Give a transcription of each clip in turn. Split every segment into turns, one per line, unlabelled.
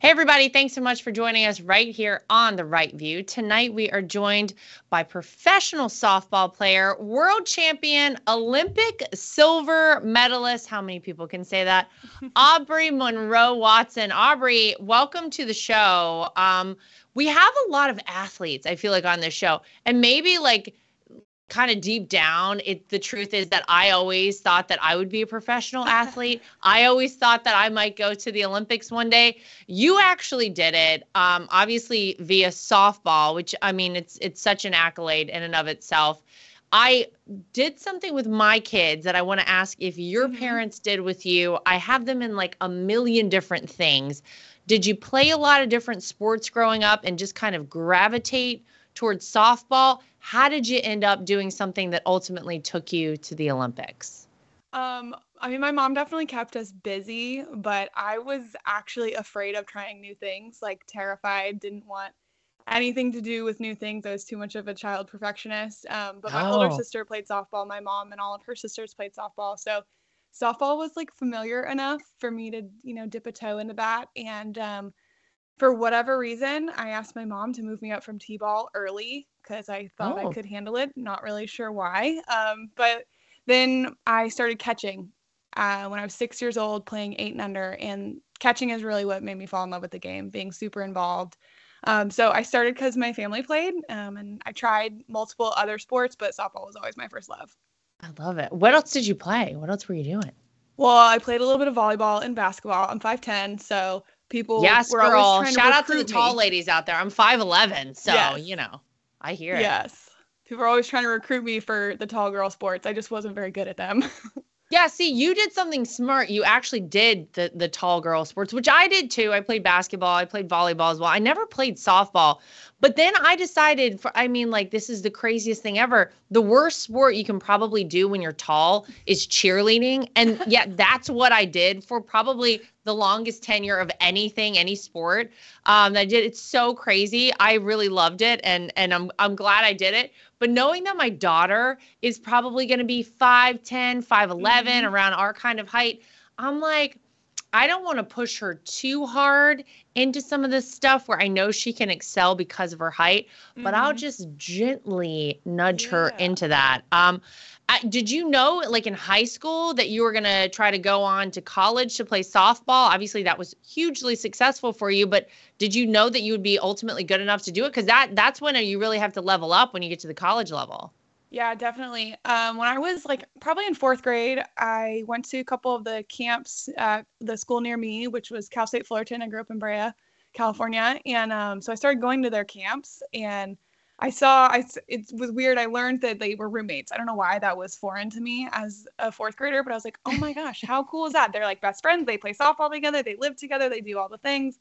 Hey, everybody. Thanks so much for joining us right here on The Right View. Tonight, we are joined by professional softball player, world champion, Olympic silver medalist. How many people can say that? Aubree Munro Watson. Aubree, welcome to the show. We have a lot of athletes, I feel like, on this show. And maybe kind of deep down, the truth is that I always thought that I would be a professional athlete. I always thought that I might go to the Olympics one day. You actually did it, obviously via softball, which, I mean, it's such an accolade in and of itself. I did something with my kids that I want to ask if your parents did with you. I have them in like a million different things. Did you play a lot of different sports growing up and just kind of gravitate towards softball? How did you end up doing something that ultimately took you to the Olympics?
I mean, my mom definitely kept us busy, but I was actually afraid of trying new things, like terrified, didn't want anything to do with new things. I was too much of a child perfectionist. But my older sister played softball. My mom and all of her sisters played softball. So softball was like familiar enough for me to, dip a toe into that. And for whatever reason, I asked my mom to move me up from t-ball early because I thought I could handle it. Not really sure why. But then I started catching when I was 6 years old, playing 8 and under. And catching is really what made me fall in love with the game, being super involved. So I started because my family played, and I tried multiple other sports, but softball was always my first love.
I love it. What else did you play? What else were you doing?
Well, I played a little bit of volleyball and basketball. I'm 5'10", so people were always trying to
Shout out to the
recruit
tall
me.
ladies out there. I'm 5'11", so, I hear it.
Yes. People were always trying to recruit me for the tall girl sports. I just wasn't very good at them.
Yeah, see, you did something smart. You actually did the tall girl sports, which I did too. I played basketball. I played volleyball as well. I never played softball. But then I decided, this is the craziest thing ever. The worst sport you can probably do when you're tall is cheerleading. And yeah, that's what I did for probably the longest tenure of anything, any sport. I did. It's so crazy. I really loved it. And I'm glad I did it. But knowing that my daughter is probably going to be 5'10", 5'11", around our kind of height, I'm like, I don't want to push her too hard into some of this stuff where I know she can excel because of her height, but I'll just gently nudge her into that. Did you know, like in high school, that you were going to try to go on to college to play softball? Obviously, that was hugely successful for you, but did you know that you would be ultimately good enough to do it? Because that's when you really have to level up when you get to the college level.
Yeah, definitely. When I was probably in 4th grade, I went to a couple of the camps at the school near me, which was Cal State Fullerton. I grew up in Brea, California. And so I started going to their camps, and it was weird. I learned that they were roommates. I don't know why that was foreign to me as a 4th grader, but I was like, oh my gosh, how cool is that? They're like best friends. They play softball together. They live together. They do all the things.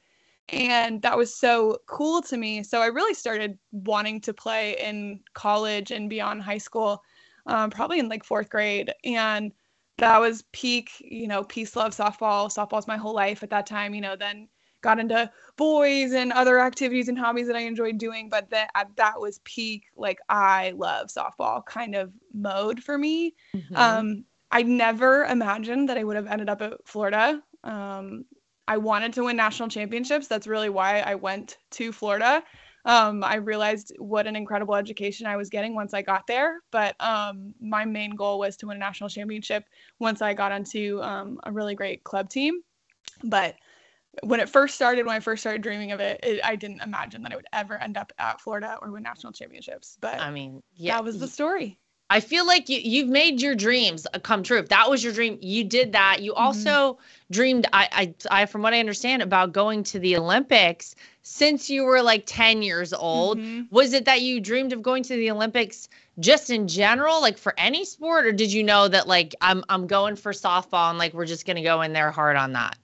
And that was so cool to me. So I really started wanting to play in college and beyond high school, probably in 4th grade. And that was peak, peace, love, softball. Softball's my whole life at that time, then got into boys and other activities and hobbies that I enjoyed doing. But that was peak, I love softball kind of mode for me. I never imagined that I would have ended up at Florida. I wanted to win national championships. That's really why I went to Florida. I realized what an incredible education I was getting once I got there. But my main goal was to win a national championship once I got onto a really great club team. But when I first started dreaming of it, I didn't imagine that I would ever end up at Florida or win national championships. But I mean, that was the story.
I feel like you've made your dreams come true. If that was your dream, you did that. You also dreamed, I from what I understand, about going to the Olympics since you were 10 years old. Was it that you dreamed of going to the Olympics just in general, for any sport, or did you know that I'm going for softball and we're just going to go in there hard on that?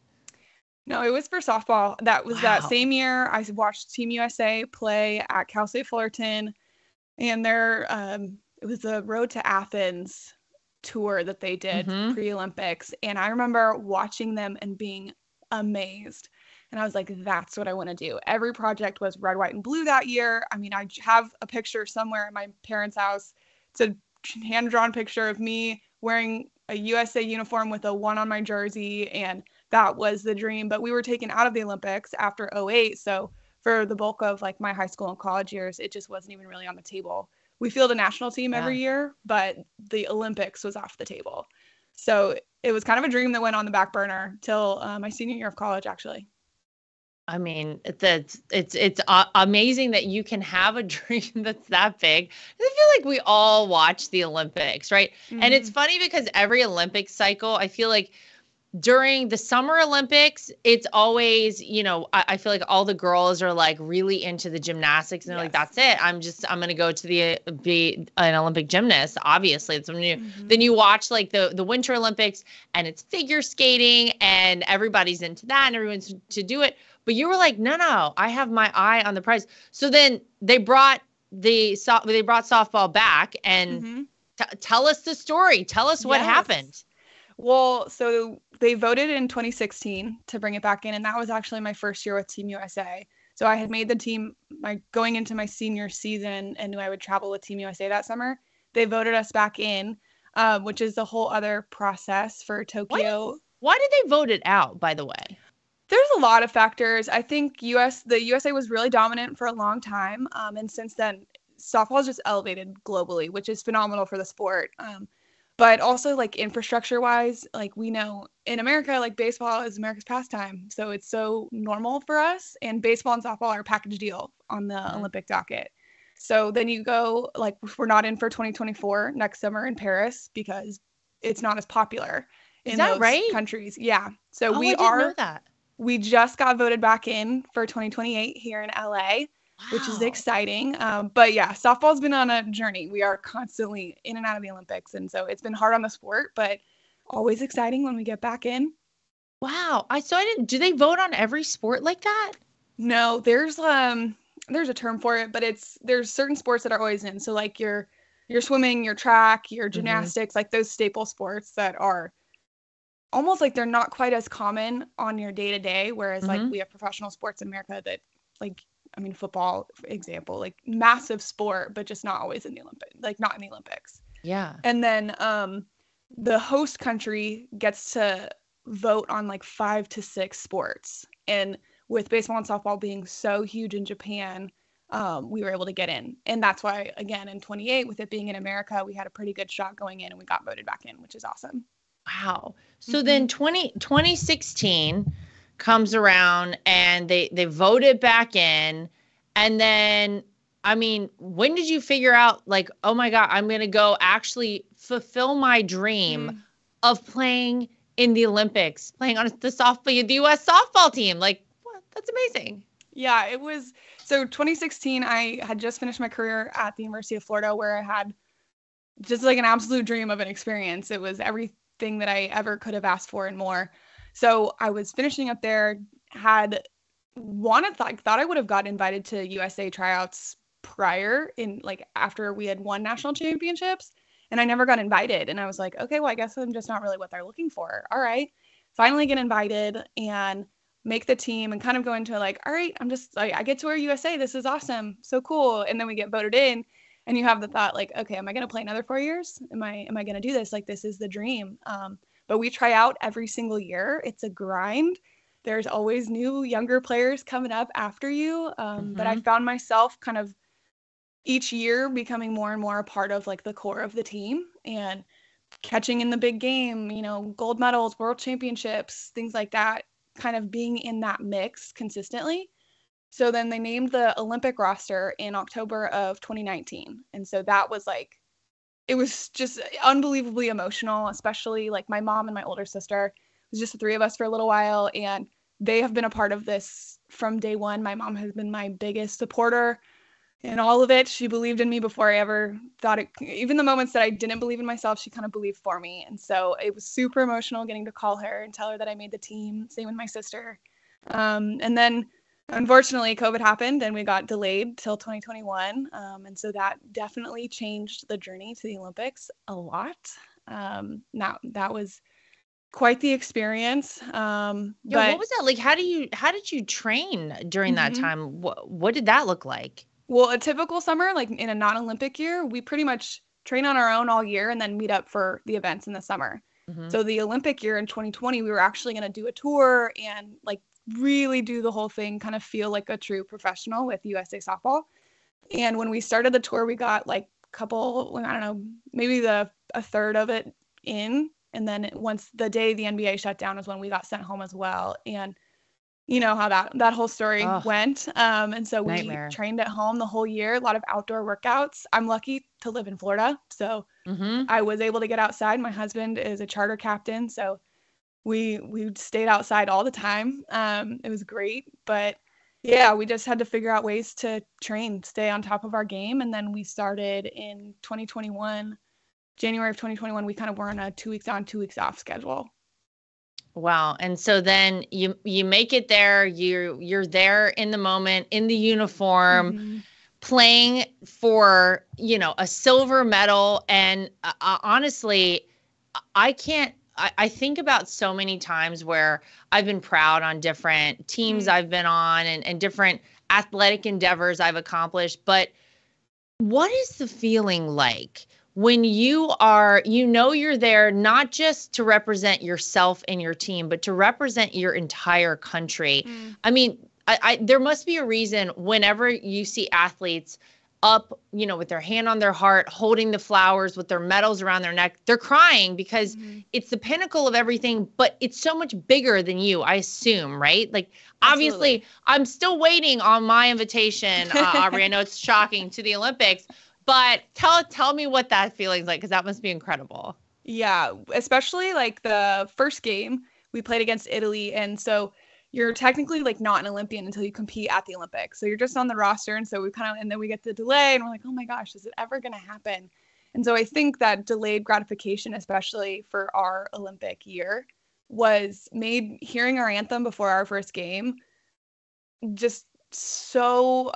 No, it was for softball. That was that same year. I watched Team USA play at Cal State Fullerton, and it was the Road to Athens tour that they did pre-Olympics. And I remember watching them and being amazed. And I was like, that's what I want to do. Every project was red, white, and blue that year. I mean, I have a picture somewhere in my parents' house. It's a hand-drawn picture of me wearing a USA uniform with a 1 on my jersey and that was the dream. But we were taken out of the Olympics after '08. So for the bulk of like my high school and college years, it just wasn't even really on the table. We field a national team every year, but the Olympics was off the table. So it was kind of a dream that went on the back burner till my senior year of college, actually.
I mean, it's amazing that you can have a dream that's that big. I feel like we all watch the Olympics, right? Mm-hmm. And it's funny because every Olympic cycle, I feel like during the Summer Olympics, it's always, I feel like all the girls are like really into the gymnastics and they're like, that's it. I'm going to go to be an Olympic gymnast. Obviously, it's something new. Mm-hmm. Then you watch like the Winter Olympics and it's figure skating and everybody's into that and everyone's to do it. But you were like, no, I have my eye on the prize. So then they brought softball back and tell us the story. Tell us what happened.
Well, so they voted in 2016 to bring it back in, and that was actually my first year with Team USA. So I had made the team going into my senior season and knew I would travel with Team USA that summer. They voted us back in, which is a whole other process for Tokyo.
Why did they vote it out, by the way?
There's a lot of factors. I think the USA was really dominant for a long time, and since then, softball has just elevated globally, which is phenomenal for the sport. But also like infrastructure wise, like we know in America, like baseball is America's pastime. So it's so normal for us, and baseball and softball are a package deal on the Olympic docket. So then you go like, we're not in for 2024 next summer in Paris because it's not as popular in those countries. Yeah. So
I didn't know that.
We just got voted back in for 2028 here in LA. Wow. Which is exciting. But yeah, softball's been on a journey. We are constantly in and out of the Olympics. And so it's been hard on the sport, but always exciting when we get back in.
Wow. Do they vote on every sport like that?
No, there's a term for it, but there's certain sports that are always in. So like your swimming, your track, your gymnastics, like those staple sports that are almost like they're not quite as common on your day to day. Whereas like we have professional sports in America that football, for example, like massive sport, but just not always in the Olympics, like not in the Olympics.
Yeah.
And then the host country gets to vote on like 5 to 6 sports. And with baseball and softball being so huge in Japan, we were able to get in. And that's why, again, in 28, with it being in America, we had a pretty good shot going in and we got voted back in, which is awesome.
Wow. So then 2016 comes around and they voted back in. And then, when did you figure out like, oh my God, I'm going to go actually fulfill my dream of playing in the Olympics, playing on the U.S. softball team? Like, what? That's amazing.
Yeah, it was. So 2016, I had just finished my career at the University of Florida, where I had just like an absolute dream of an experience. It was everything that I ever could have asked for and more. So I was finishing up there, thought I would have got invited to USA tryouts prior after we had won national championships, and I never got invited. And I was like, okay, well, I guess I'm just not really what they're looking for. All right. Finally get invited and make the team and kind of go into like, all right, I get to wear USA. This is awesome. So cool. And then we get voted in and you have the thought like, okay, am I going to play another 4 years? Am I going to do this? Like, this is the dream. But we try out every single year. It's a grind. There's always new younger players coming up after you. But I found myself kind of each year becoming more and more a part of like the core of the team and catching in the big game, gold medals, world championships, things like that, kind of being in that mix consistently. So then they named the Olympic roster in October of 2019. And so that was like, it was just unbelievably emotional, especially like my mom and my older sister. It was just the 3 of us for a little while, and they have been a part of this from day one. My mom has been my biggest supporter in all of it. She believed in me before I ever thought it. Even the moments that I didn't believe in myself, she kind of believed for me. And so it was super emotional getting to call her and tell her that I made the team. Same with my sister. And then unfortunately, COVID happened and we got delayed till 2021. And so that definitely changed the journey to the Olympics a lot. Now that was quite the experience. But
what was that like? How did you train during that time? What did that look like?
Well, a typical summer, like in a non-Olympic year, we pretty much train on our own all year and then meet up for the events in the summer. So the Olympic year in 2020, we were actually going to do a tour and like really do the whole thing, kind of feel like a true professional with USA Softball. And when we started the tour, we got like a couple, I don't know, maybe a third of it in. And then once the day the NBA shut down is when we got sent home as well. And you know how that whole story went. And so we trained at home the whole year, a lot of outdoor workouts. I'm lucky to live in Florida, so I was able to get outside. My husband is a charter captain, so we stayed outside all the time. It was great, but yeah, we just had to figure out ways to train, stay on top of our game. And then we started in 2021, January of 2021, we kind of were on a 2 weeks on, 2 weeks off schedule.
Wow. And so then you make it there, you're there in the moment, in the uniform, playing for, you know, a silver medal. And honestly, I think about so many times where I've been proud on different teams I've been on and different athletic endeavors I've accomplished. But what is the feeling like when you are, you know, you're there not just to represent yourself and your team, but to represent your entire country? I mean, there must be a reason whenever you see athletes up, you know, with their hand on their heart, holding the flowers with their medals around their neck, they're crying because it's the pinnacle of everything, but it's so much bigger than you, I assume, right? Like, obviously, I'm still waiting on my invitation, Aubree. I know it's shocking to the Olympics, but tell me what that feeling's like, because that must be incredible.
Yeah, especially like the first game we played against Italy. And so you're technically like not an Olympian until you compete at the Olympics. So you're just on the roster. And so and then we get the delay and we're like, oh my gosh, is it ever going to happen? And so I think that delayed gratification, especially for our Olympic year, was made hearing our anthem before our first game just so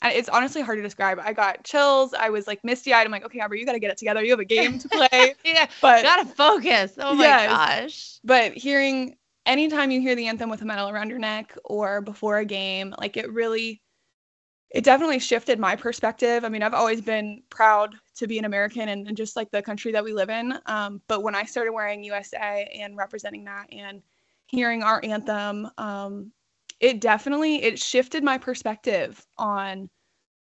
it's honestly hard to describe. I got chills. I was like misty-eyed. I'm like, okay, Aubree, you got to get it together. You have a game to play.
But gotta focus. Oh my gosh.
But anytime you hear the anthem with a medal around your neck or before a game, like it definitely shifted my perspective. I mean, I've always been proud to be an American and just like the country that we live in. But when I started wearing USA and representing that and hearing our anthem, it shifted my perspective on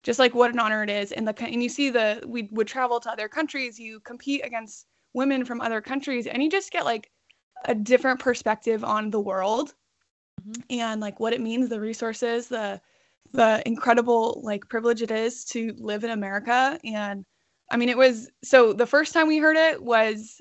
just like what an honor it is. And you see we would travel to other countries, you compete against women from other countries, and you just get like a different perspective on the world and like what it means, the resources, the incredible like privilege it is to live in America. And I mean, so the first time we heard it was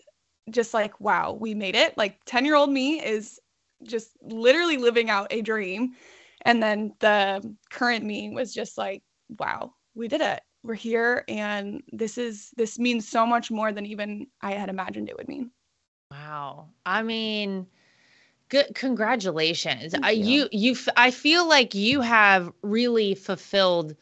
just like, wow, we made it. Like 10-year-old me is just literally living out a dream. And then the current me was just like, wow, we did it. We're here. And this means so much more than even I had imagined it would mean.
Wow. I mean, good. Congratulations. I feel like you have really fulfilled,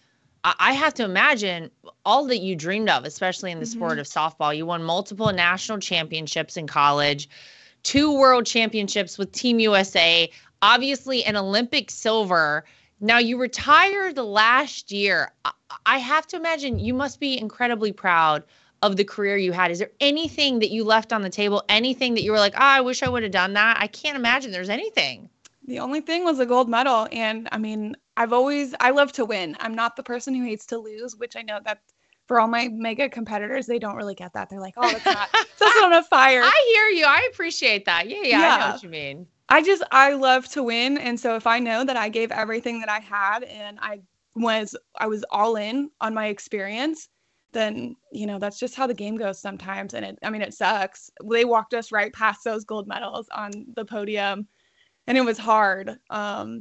I have to imagine, all that you dreamed of, especially in the sport of softball. You won multiple national championships in college, 2 world championships with Team USA, obviously an Olympic silver. Now you retired last year. I have to imagine you must be incredibly proud of the career you had. Is there anything that you left on the table? Anything that you were like, I wish I would have done that? I can't imagine there's anything.
The only thing was a gold medal. And I mean, I love to win. I'm not the person who hates to lose, which I know that for all my mega competitors, they don't really get that. They're like, oh, that's not, that's on a fire.
I hear you. I appreciate that. Yeah, I know what you mean.
I love to win. And so if I know that I gave everything that I had and I was all in on my experience, then, you know, that's just how the game goes sometimes. And it sucks. They walked us right past those gold medals on the podium. And it was hard,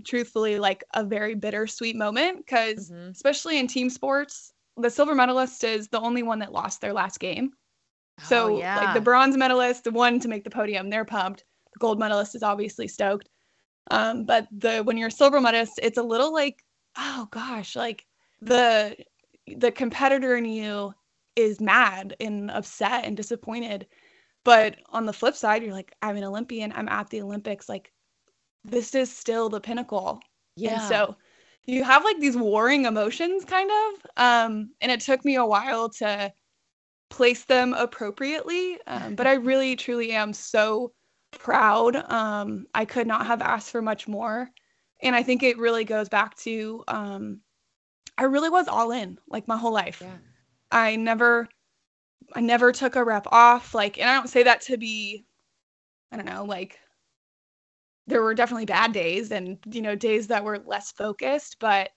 truthfully, like a very bittersweet moment, because especially in team sports, the silver medalist is the only one that lost their last game. So like the bronze medalist, the one to make the podium, they're pumped. The gold medalist is obviously stoked. But when you're a silver medalist, it's a little like, oh gosh, like the competitor in you is mad and upset and disappointed. But on the flip side, you're like, I'm an Olympian. I'm at the Olympics. Like, this is still the pinnacle. Yeah. And so you have like these warring emotions kind of. And it took me a while to place them appropriately. But I really, truly am so proud. I could not have asked for much more. And I think it really goes back to, I really was all in like my whole life.
Yeah.
I never took a rep off. Like, and I don't say that to be, I don't know, like, there were definitely bad days and, days that were less focused, but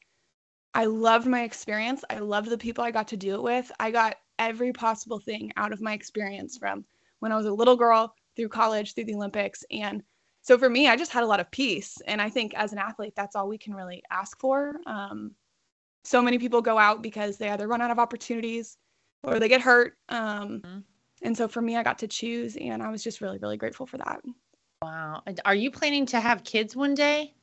I loved my experience. I loved the people I got to do it with. I got every possible thing out of my experience from when I was a little girl through college, through the Olympics. And so for me, I just had a lot of peace. And I think as an athlete, that's all we can really ask for. So many people go out because they either run out of opportunities or they get hurt. And so for me, I got to choose, and I was just really, really grateful for that.
Wow. Are you planning to have kids one day?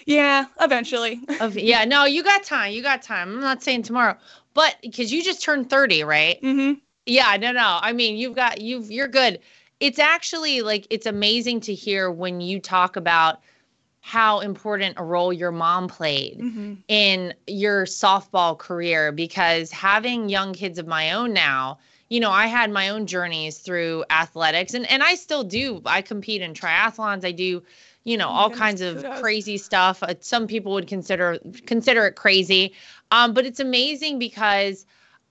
Yeah, eventually.
Yeah, no, you got time. You got time. I'm not saying tomorrow, but because you just turned 30, right?
Mm-hmm.
Yeah, no. I mean, you're good. It's actually like, it's amazing to hear when you talk about how important a role your mom played in your softball career, because having young kids of my own now, I had my own journeys through athletics, and I still do. I compete in triathlons. I do, all kinds of crazy stuff. Some people would consider it crazy. But it's amazing because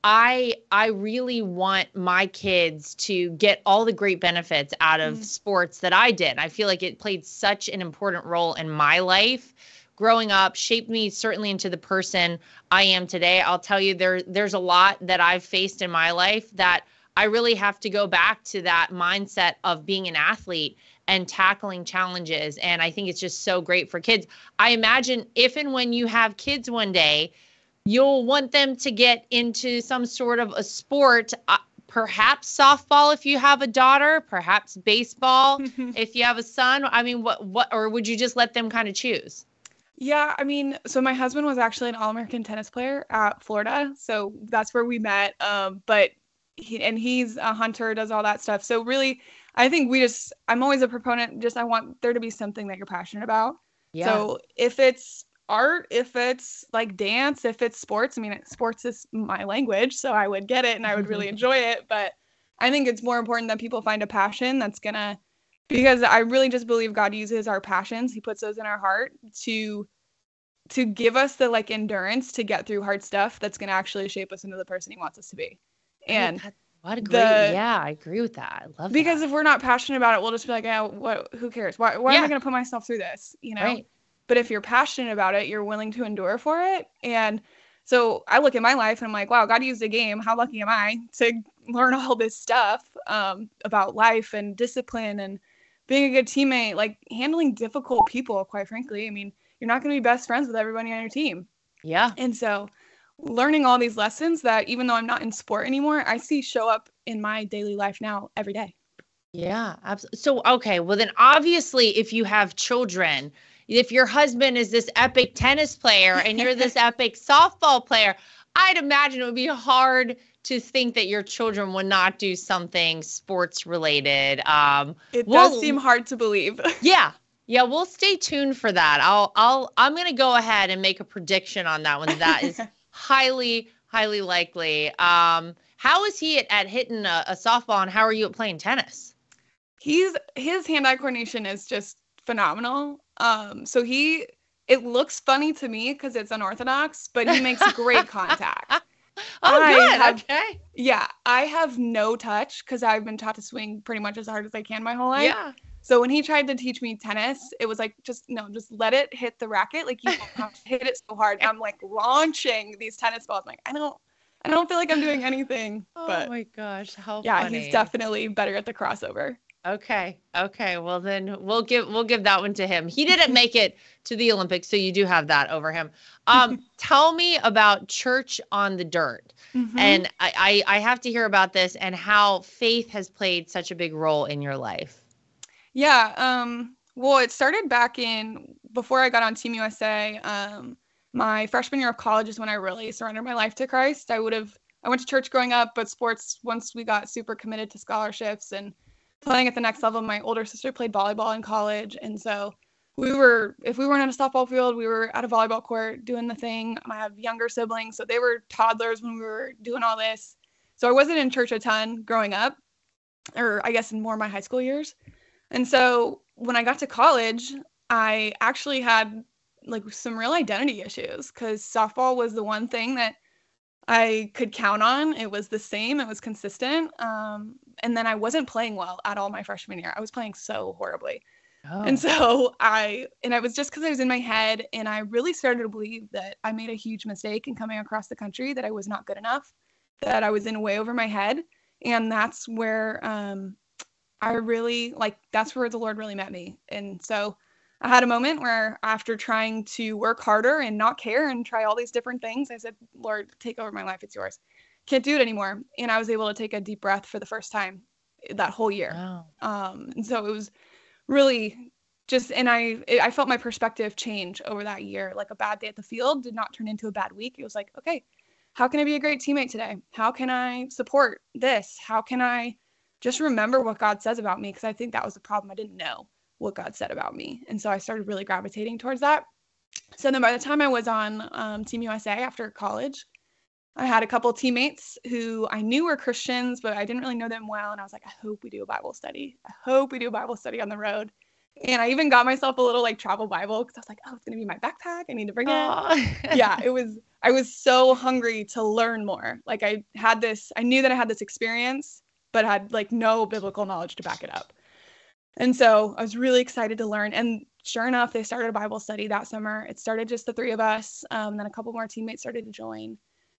I really want my kids to get all the great benefits out of sports that I did. I feel like it played such an important role in my life growing up, shaped me certainly into the person I am today. I'll tell you, there's a lot that I've faced in my life that I really have to go back to that mindset of being an athlete and tackling challenges. And I think it's just so great for kids. I imagine if and when you have kids one day, you'll want them to get into some sort of a sport, perhaps softball if you have a daughter, perhaps baseball if you have a son. I mean, what, or would you just let them kind of choose?
Yeah, I mean, so my husband was actually an All-American tennis player at Florida, so that's where we met. But he's a hunter, does all that stuff. So really, I think I'm always a proponent. I want there to be something that you're passionate about. Yeah. So if it's art, if it's like dance, if it's sports, I mean, sports is my language, so I would get it and I would really enjoy it. But I think it's more important that people find a passion because I really just believe God uses our passions. He puts those in our heart to give us the like endurance to get through hard stuff that's going to actually shape us into the person he wants us to be. And
what a great, yeah, I agree with that. I love
because
that.
if we're not passionate about it, we'll just be like, who cares? Why am I going to put myself through this?
Right.
But if you're passionate about it, you're willing to endure for it. And so I look at my life and I'm like, wow, God used a game. How lucky am I to learn all this stuff about life and discipline and being a good teammate, like handling difficult people, quite frankly. I mean, you're not going to be best friends with everybody on your team.
Yeah.
And so learning all these lessons that even though I'm not in sport anymore, I see show up in my daily life now every day.
Yeah, absolutely. So, okay, well then obviously if you have children, if your husband is this epic tennis player and you're this epic softball player, I'd imagine it would be hard to think that your children would not do something sports related.
It does seem hard to believe.
Yeah, we'll stay tuned for that. I'm going to go ahead and make a prediction on that one. That is highly, highly likely. How is he at hitting a softball, and how are you at playing tennis?
His hand-eye coordination is just phenomenal. So it looks funny to me because it's unorthodox, but he makes great contact.
Good. Okay.
Yeah, I have no touch because I've been taught to swing pretty much as hard as I can my whole life.
Yeah.
So when he tried to teach me tennis, it was like, just let it hit the racket. Like, you don't have to hit it so hard. I'm like launching these tennis balls. I'm like, I don't feel like I'm doing anything.
Oh my gosh, how
yeah,
funny.
He's definitely better at the crossover.
Okay. Well, then we'll give that one to him. He didn't make it to the Olympics, so you do have that over him. Tell me about Church on the Dirt. And I have to hear about this and how faith has played such a big role in your life.
Yeah. Well, it started back before I got on Team USA. My freshman year of college is when I really surrendered my life to Christ. I went to church growing up, but sports, once we got super committed to scholarships and playing at the next level, my older sister played volleyball in college. And so if we weren't in a softball field, we were at a volleyball court doing the thing. I have younger siblings, so they were toddlers when we were doing all this. So I wasn't in church a ton growing up, or I guess in more of my high school years. And so when I got to college, I actually had like some real identity issues because softball was the one thing that I could count on. It was the same. It was consistent. And then I wasn't playing well at all my freshman year. I was playing so horribly. And so it was just because I was in my head, and I really started to believe that I made a huge mistake in coming across the country, that I was not good enough, that I was in way over my head. And that's where that's where the Lord really met me. And so I had a moment where, after trying to work harder and not care and try all these different things, I said, Lord, take over my life. It's yours. Can't do it anymore. And I was able to take a deep breath for the first time that whole year.
Wow.
And so it was really just, and I felt my perspective change over that year. Like, a bad day at the field did not turn into a bad week. It was like, okay, how can I be a great teammate today? How can I support this? How can I just remember what God says about me? Because I think that was the problem. I didn't know what God said about me. And so I started really gravitating towards that. So then by the time I was on Team USA after college, I had a couple of teammates who I knew were Christians, but I didn't really know them well. And I was like, I hope we do a Bible study. I hope we do a Bible study on the road. And I even got myself a little like travel Bible, because I was like, oh, it's going to be my backpack. I need to bring it. Yeah, I was so hungry to learn more. Like, I knew that I had this experience, but had like no biblical knowledge to back it up. And so I was really excited to learn. And sure enough, they started a Bible study that summer. It started just the three of us. Then a couple more teammates started to join.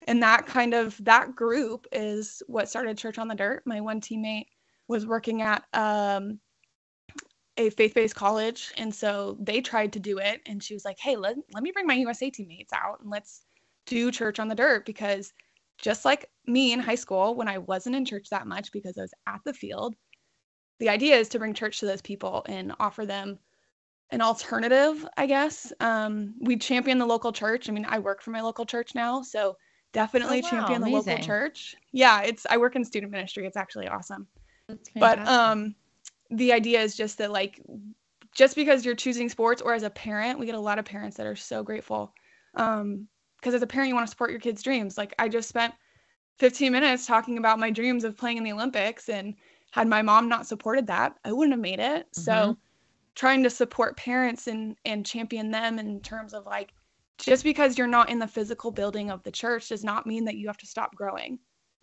And that group is what started Church on the Dirt. My one teammate was working at a faith-based college. And so they tried to do it. And she was like, hey, let me bring my USA teammates out and let's do Church on the Dirt. Because just like me in high school, when I wasn't in church that much because I was at the field, the idea is to bring church to those people and offer them an alternative, I guess. We champion the local church. I mean, I work for my local church now, so definitely champion the local church. Yeah, I work in student ministry. It's actually awesome. But the idea is just that, like, just because you're choosing sports, or as a parent, we get a lot of parents that are so grateful. Because as a parent, you want to support your kids' dreams. Like, I just spent 15 minutes talking about my dreams of playing in the Olympics, and had my mom not supported that, I wouldn't have made it. Mm-hmm. So trying to support parents and champion them in terms of, like, just because you're not in the physical building of the church does not mean that you have to stop growing.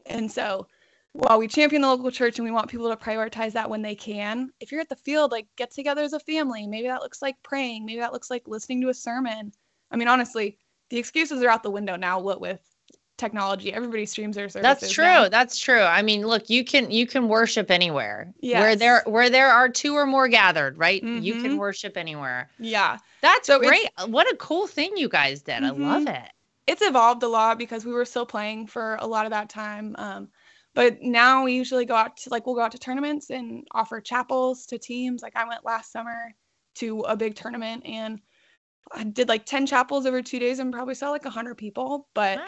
And so while we champion the local church and we want people to prioritize that when they can, if you're at the field, like, get together as a family. Maybe that looks like praying. Maybe that looks like listening to a sermon. I mean, honestly, the excuses are out the window now. What with technology, everybody streams their services.
That's true.
Now.
That's true. I mean, look, you can worship anywhere.
Yes.
Where there are two or more gathered, right?
Mm-hmm.
You can worship anywhere.
Yeah.
That's so great. What a cool thing you guys did.
Mm-hmm.
I love it.
It's evolved a lot because we were still playing for a lot of that time. But now we usually we'll go out to tournaments and offer chapels to teams. Like, I went last summer to a big tournament and I did like 10 chapels over 2 days and probably saw like 100 people. But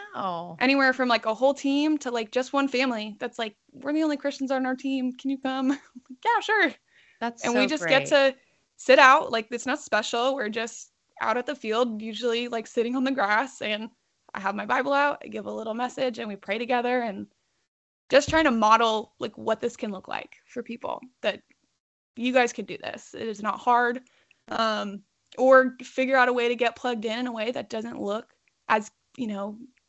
anywhere from like a whole team to like just one family that's like, we're the only Christians on our team. Can you come? Yeah, sure. And we just get to sit out. Like, it's not special. We're just out at the field, usually like sitting on the grass, and I have my Bible out. I give a little message and we pray together, and just trying to model like what this can look like for people, that you guys can do this. It is not hard. Or figure out a way to get plugged in a way that doesn't look as,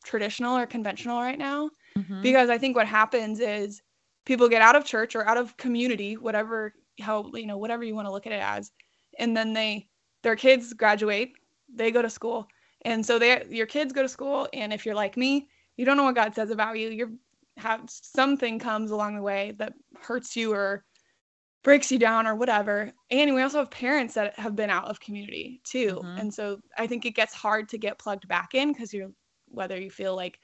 traditional or conventional right now. Mm-hmm. Because I think what happens is people get out of church or out of community, whatever you want to look at it as. And then their kids graduate, they go to school. And so your kids go to school. And if you're like me, you don't know what God says about you. Something comes along the way that hurts you or breaks you down or whatever. And we also have parents that have been out of community too. Mm-hmm. And so I think it gets hard to get plugged back in, because whether you feel like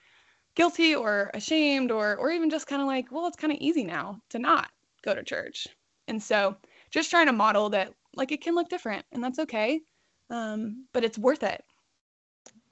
guilty or ashamed or even just kind of like, well, it's kind of easy now to not go to church. And so just trying to model that, like, it can look different and that's okay. But it's worth it.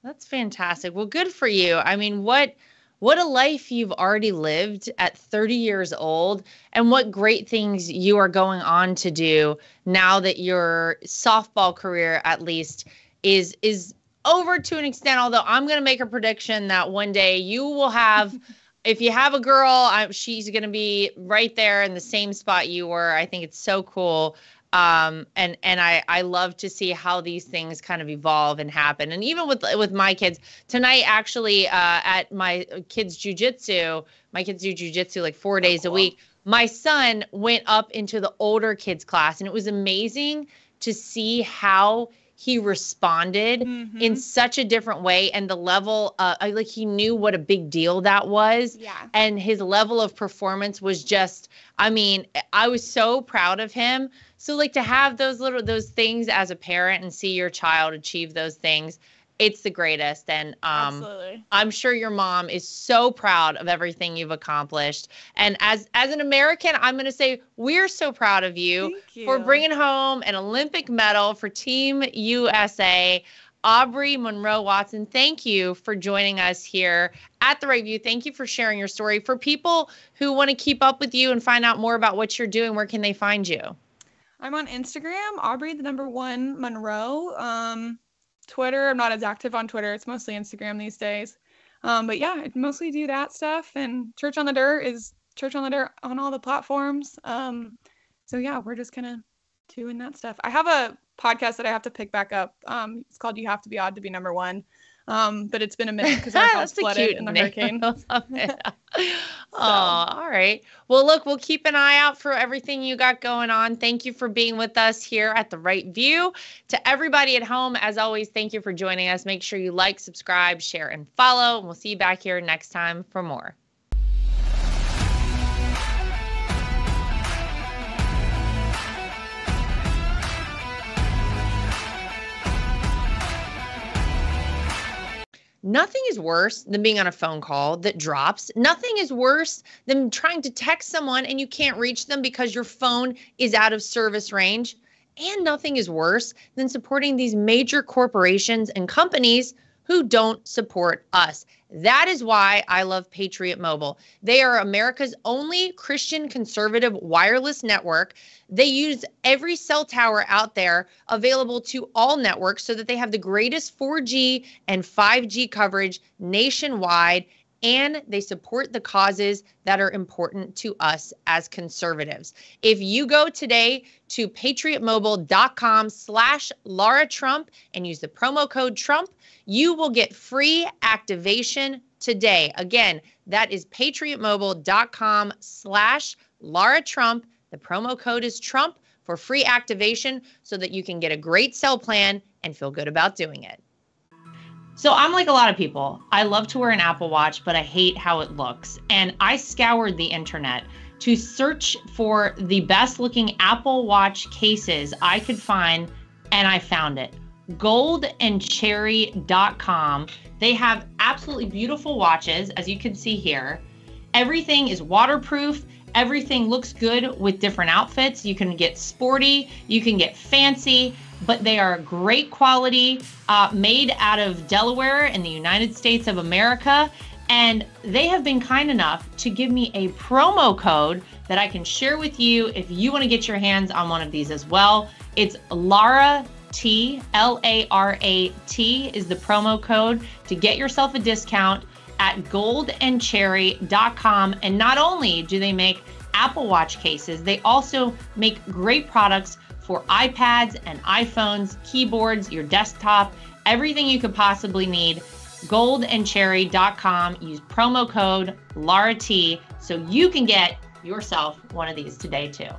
That's fantastic. Well, good for you. I mean, what a life you've already lived at 30 years old, and what great things you are going on to do now that your softball career, at least, is over to an extent. Although I'm going to make a prediction that one day you will have if you have a girl, she's going to be right there in the same spot you were. I think it's so cool. And I love to see how these things kind of evolve and happen. And even with my kids tonight, actually, at my kids' jujitsu, my kids do jujitsu like 4 days a week. My son went up into the older kids class, and it was amazing to see how he responded in such a different way, and the level, like he knew what a big deal that was.
Yeah.
And his level of performance was just, I mean, I was so proud of him. So like to have those things as a parent and see your child achieve those things, it's the greatest. And
Absolutely.
I'm sure your mom is so proud of everything you've accomplished. And as an American, I'm going to say we're so proud of you for bringing home an Olympic medal for Team USA. Aubree Munro Watson, thank you for joining us here at The Right View. Thank you for sharing your story. For people who want to keep up with you and find out more about what you're doing, where can they find you?
I'm on Instagram, Aubree, the number 1 Munro. Twitter, I'm not as active on Twitter. It's mostly Instagram these days. But yeah, I mostly do that stuff. And Church on the Dirt is Church on the Dirt on all the platforms. So yeah, we're just kind of doing that stuff. I have a podcast that I have to pick back up. It's called You Have to Be Odd to Be Number 1. But it's been a minute because our house flooded in the hurricane.
Oh, all right. Well, look, we'll keep an eye out for everything you got going on. Thank you for being with us here at The Right View. To everybody at home, as always, thank you for joining us. Make sure you like, subscribe, share, and follow. And we'll see you back here next time for more. Nothing is worse than being on a phone call that drops. Nothing is worse than trying to text someone and you can't reach them because your phone is out of service range. And nothing is worse than supporting these major corporations and companies who don't support us. That is why I love Patriot Mobile. They are America's only Christian conservative wireless network. They use every cell tower out there available to all networks so that they have the greatest 4G and 5G coverage nationwide, and they support the causes that are important to us as conservatives. If you go today to patriotmobile.com/Lara Trump and use the promo code Trump, you will get free activation today. Again, that is patriotmobile.com/Lara Trump. The promo code is Trump for free activation so that you can get a great cell plan and feel good about doing it. So I'm like a lot of people. I love to wear an Apple Watch, but I hate how it looks. And I scoured the internet to search for the best looking Apple Watch cases I could find, and I found it. goldandcherry.com. They have absolutely beautiful watches, as you can see here. Everything is waterproof. Everything looks good with different outfits. You can get sporty, you can get fancy, but they are great quality, made out of Delaware in the United States of America. And they have been kind enough to give me a promo code that I can share with you if you want to get your hands on one of these as well. It's Lara T, L-A-R-A-T is the promo code to get yourself a discount at goldandcherry.com. And not only do they make Apple Watch cases, they also make great products for iPads and iPhones, keyboards, your desktop, everything you could possibly need. Goldandcherry.com. Use promo code LARAT so you can get yourself one of these today too.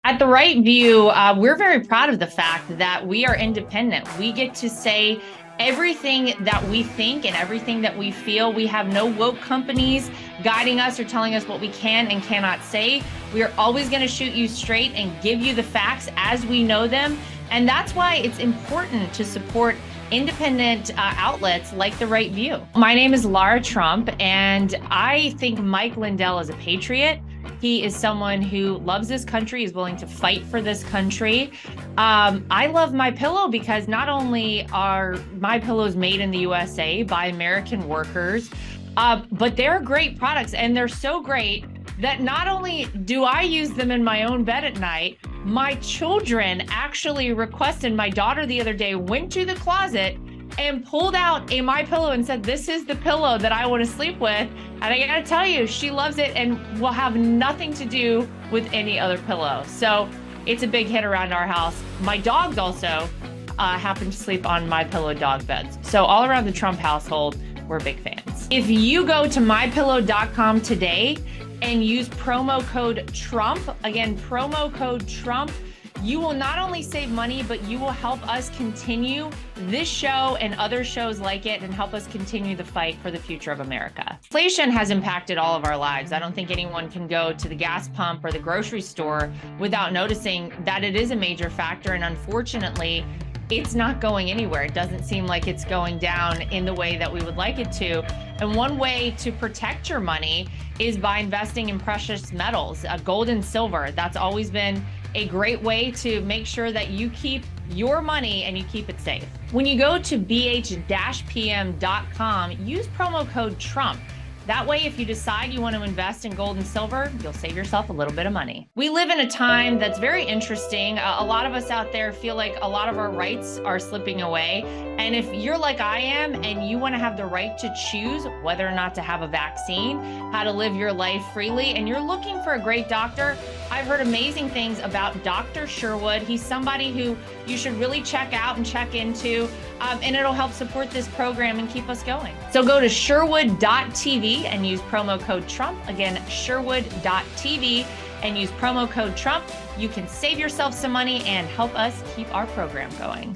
At The Right View, we're very proud of the fact that we are independent. We get to say everything that we think and everything that we feel. We have no woke companies guiding us or telling us what we can and cannot say. We are always going to shoot you straight and give you the facts as we know them. And that's why it's important to support independent outlets like The Right View. My name is Lara Trump, and I think Mike Lindell is a patriot. He is someone who loves this country, is willing to fight for this country. I love MyPillow because not only are MyPillows made in the USA by American workers, but they're great products, and they're so great that not only do I use them in my own bed at night, my children actually requested, my daughter the other day went to the closet and pulled out a My Pillow and said, this is the pillow that I want to sleep with. And I gotta tell you, she loves it and will have nothing to do with any other pillow. So it's a big hit around our house. My dogs also happen to sleep on My Pillow dog beds. So all around the Trump household, we're big fans. If you go to mypillow.com today and use promo code Trump, again, promo code Trump, you will not only save money, but you will help us continue this show and other shows like it and help us continue the fight for the future of America. Inflation has impacted all of our lives. I don't think anyone can go to the gas pump or the grocery store without noticing that it is a major factor. And unfortunately, it's not going anywhere. It doesn't seem like it's going down in the way that we would like it to. And one way to protect your money is by investing in precious metals, gold and silver. That's always been a great way to make sure that you keep your money and you keep it safe. When you go to bh-pm.com, use promo code Trump. That way, if you decide you want to invest in gold and silver, you'll save yourself a little bit of money. We live in a time that's very interesting. A lot of us out there feel like a lot of our rights are slipping away. And if you're like I am and you want to have the right to choose whether or not to have a vaccine, how to live your life freely, and you're looking for a great doctor, I've heard amazing things about Dr. Sherwood. He's somebody who you should really check out and check into, and it'll help support this program and keep us going. So go to sherwood.tv and use promo code Trump. Again, sherwood.tv and use promo code Trump. You can save yourself some money and help us keep our program going.